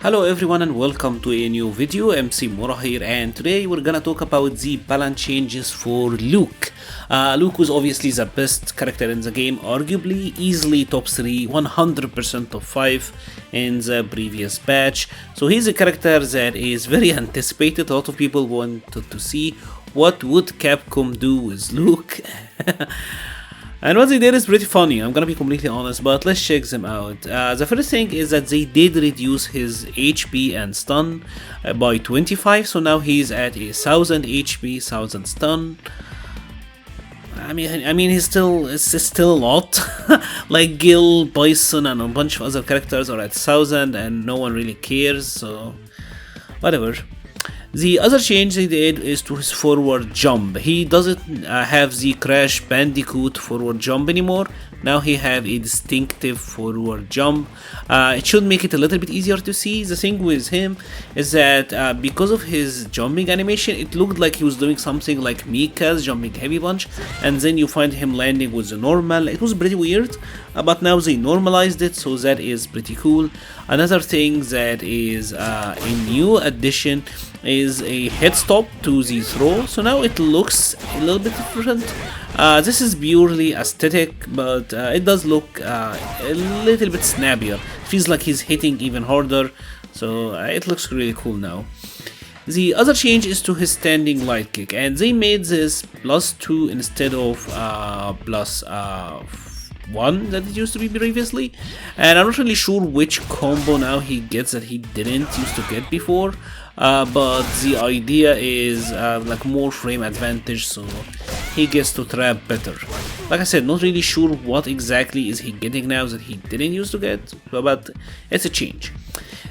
Hello everyone and welcome to a new video. MC-Mura here, and today we're gonna talk about the balance changes for Luke. Luke was obviously the best character in the game, arguably easily top 3, 100% top 5 in the previous patch. So he's a character that is very anticipated. A lot of people wanted to see what would Capcom do with Luke. And what they did is pretty funny, I'm gonna be completely honest, but let's check them out. The first thing is that they did reduce his HP and stun by 25, so now he's at a 1000 HP, 1000 stun. I mean, it's still a lot. Like Gil, Bison, and a bunch of other characters are at 1000, and no one really cares. So whatever. The other change they did is to his forward jump. He doesn't have the Crash Bandicoot forward jump anymore. Now he have a distinctive forward jump. It should make it a little bit easier to see. The thing with him is that because of his jumping animation, it looked like he was doing something like Mika's jumping heavy punch, and then you find him landing with the normal. It was pretty weird, but now they normalized it, so that is pretty cool. Another thing that is a new addition is a head stop to the throw, so now it looks a little bit different. This is purely aesthetic, but it does look a little bit snappier. Feels like he's hitting even harder, so it looks really cool now. The other change is to his standing light kick, and they made this +2 instead of +1 that it used to be previously, and I'm not really sure which combo now he gets that he didn't used to get before, but the idea is like more frame advantage, so he gets to trap better. Like I said, not really sure what exactly is he getting now that he didn't used to get, but it's a change.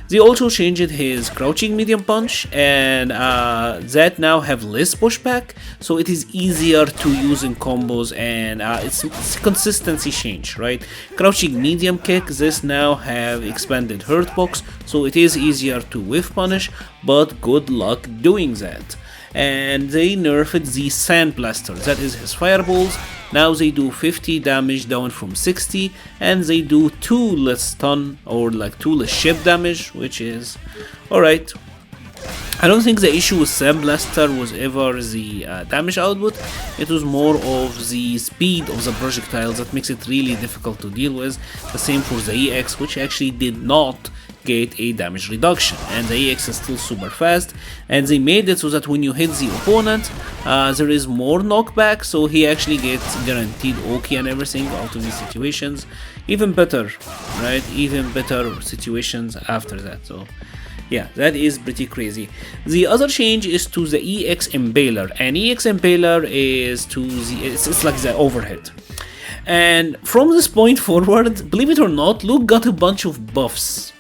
They also changed his crouching medium punch, and that now have less pushback, so it is easier to use in combos, and it's a consistency change, right? Crouching medium kick, this now have expanded hurt box, so it is easier to whiff punish, but good luck doing that. And they nerfed the Sand Blaster, that is his fireballs. Now they do 50 damage down from 60, and they do 2 less stun, or like 2 less ship damage, which is alright. I don't think the issue with Sand Blaster was ever the damage output. It was more of the speed of the projectiles that makes it really difficult to deal with. The same for the EX, which actually did not get a damage reduction, and the EX is still super fast, and they made it so that when you hit the opponent there is more knockback, so he actually gets guaranteed Oki and everything out of these situations. Even better, right? Even better situations after that. So yeah, that is pretty crazy. The other change is to the EX Impaler, and EX Impaler is to the it's like the overhead. And from this point forward, believe it or not, Luke got a bunch of buffs.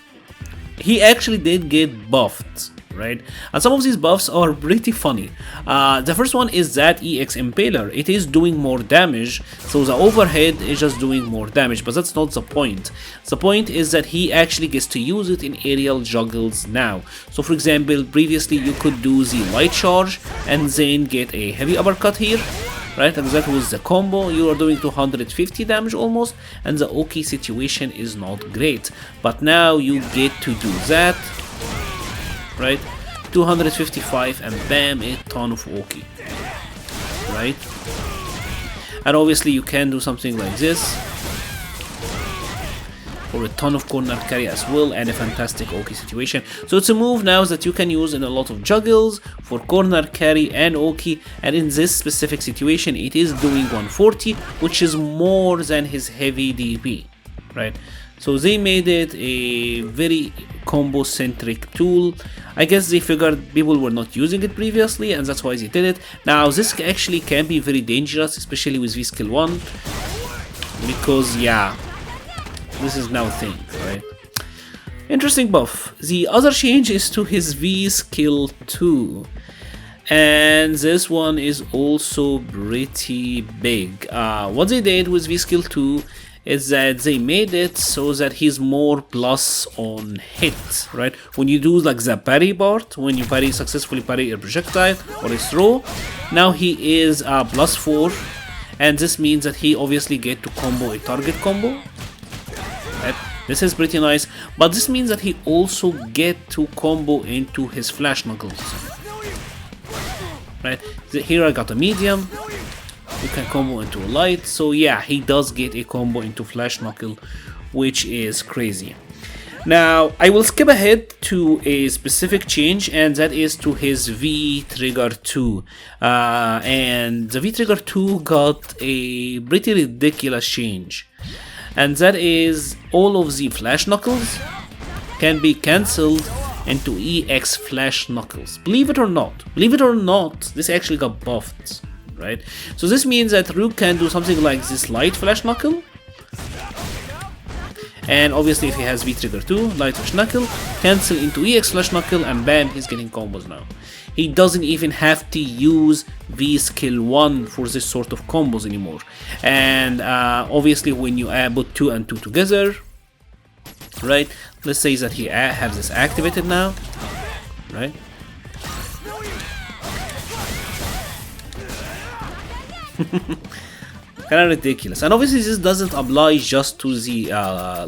He actually did get buffed, right? And some of these buffs are pretty funny. The first one is that EX Impaler. It is doing more damage, so the overhead is just doing more damage, but that's not the point. The point is that he actually gets to use it in aerial juggles now. So for example, previously you could do the light charge and then get a heavy uppercut here, right? And that was the combo. You are doing 250 damage almost, and the Oki situation is not great. But now you get to do that, right? 255 and bam, a ton of Oki, right? And obviously you can do something like this, or a ton of corner carry as well, and a fantastic Oki situation. So it's a move now that you can use in a lot of juggles for corner carry and Oki, and in this specific situation it is doing 140, which is more than his heavy DP, right? So they made it a very combo centric tool. I guess they figured people were not using it previously, and that's why they did it. Now this actually can be very dangerous, especially with V skill 1, because yeah, this is now a thing, right? Interesting buff. The other change is to his V skill 2, and this one is also pretty big. What they did with V skill 2 is that they made it so that he's more plus on hit, right? When you do like the parry part, when you successfully parry a projectile or a throw, now he is +4, and this means that he obviously get to combo a target combo, right? This is pretty nice, but this means that he also get to combo into his flash knuckles. Right, here I got a medium, you can combo into a light, so yeah, he does get a combo into flash knuckle, which is crazy. Now, I will skip ahead to a specific change, and that is to his V Trigger 2. And the V Trigger 2 got a pretty ridiculous change. And that is all of the flash knuckles can be cancelled into EX flash knuckles. Believe it or not, this actually got buffed, right? So this means that Rook can do something like this light flash knuckle. And obviously if he has V Trigger 2, light flash knuckle, cancel into EX flash knuckle, and bam, he's getting combos now. He doesn't even have to use V skill 1 for this sort of combos anymore. And obviously when you put 2 and 2 together, right, let's say that he has this activated now, right? Kind of ridiculous. And obviously this doesn't apply just to the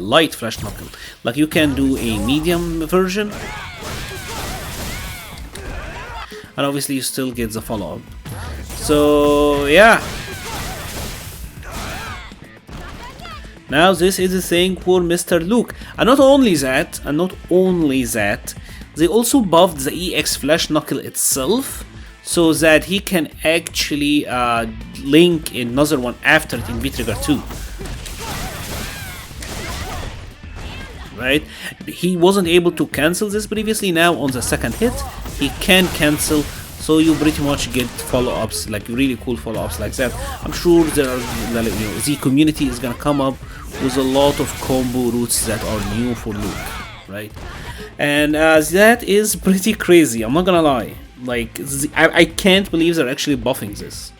light flash knuckle. Like you can do a medium version, and obviously you still get the follow-up. So yeah, now this is a thing for Mr. Luke. And not only that, they also buffed the EX flash knuckle itself, so that he can actually link another one after it in V Trigger 2. Right? He wasn't able to cancel this previously. Now on the second hit, he can cancel. So you pretty much get follow-ups, like really cool follow-ups like that. I'm sure there are, the community is gonna come up with a lot of combo routes that are new for Luke, right? And that is pretty crazy. I'm not gonna lie. Like, I can't believe they're actually buffing this.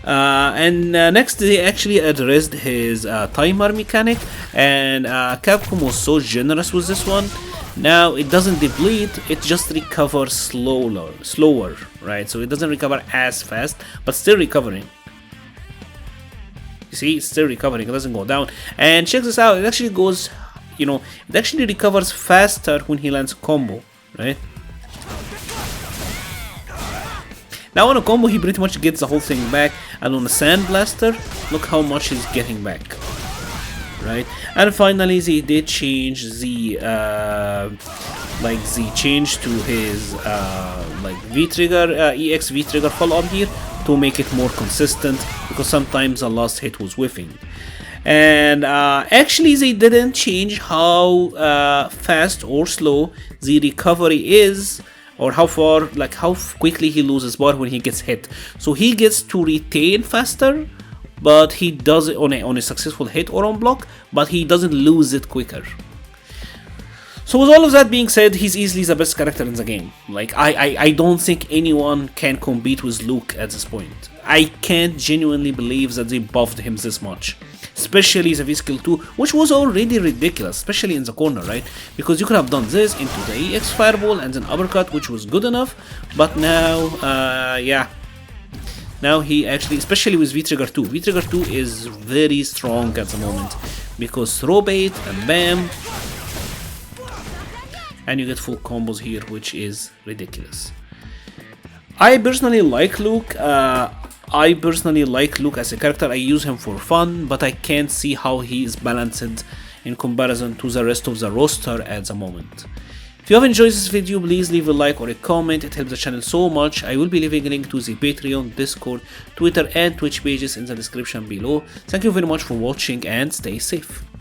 And next they actually addressed his timer mechanic, and Capcom was so generous with this one. Now it doesn't deplete, it just recovers slower, right? So it doesn't recover as fast, but still recovering. You see, it's still recovering, it doesn't go down. And check this out, it actually goes, it actually recovers faster when he lands a combo, right? Now on a combo he pretty much gets the whole thing back, and on a Sand Blaster, look how much he's getting back, right? And finally they did change the change to his V Trigger EX V Trigger follow up here to make it more consistent, because sometimes the last hit was whiffing. And actually they didn't change how fast or slow the recovery is, or how quickly he loses bar when he gets hit. So he gets to retain faster, but he does it on a successful hit or on block, but he doesn't lose it quicker. So with all of that being said, he's easily the best character in the game. Like, I don't think anyone can compete with Luke at this point. I can't genuinely believe that they buffed him this much. Especially the V-Skill 2, which was already ridiculous, especially in the corner, right? Because you could have done this into the EX Fireball and then uppercut, which was good enough. But now, yeah. Now he actually, especially with V-Trigger 2. V-Trigger 2 is very strong at the moment, because throw bait and bam. And you get full combos here, which is ridiculous. I personally like Luke. As a character. I use him for fun, but I can't see how he is balanced in comparison to the rest of the roster at the moment. If you have enjoyed this video, please leave a like or a comment, it helps the channel so much. I will be leaving a link to the Patreon, Discord, Twitter and Twitch pages in the description below. Thank you very much for watching and stay safe.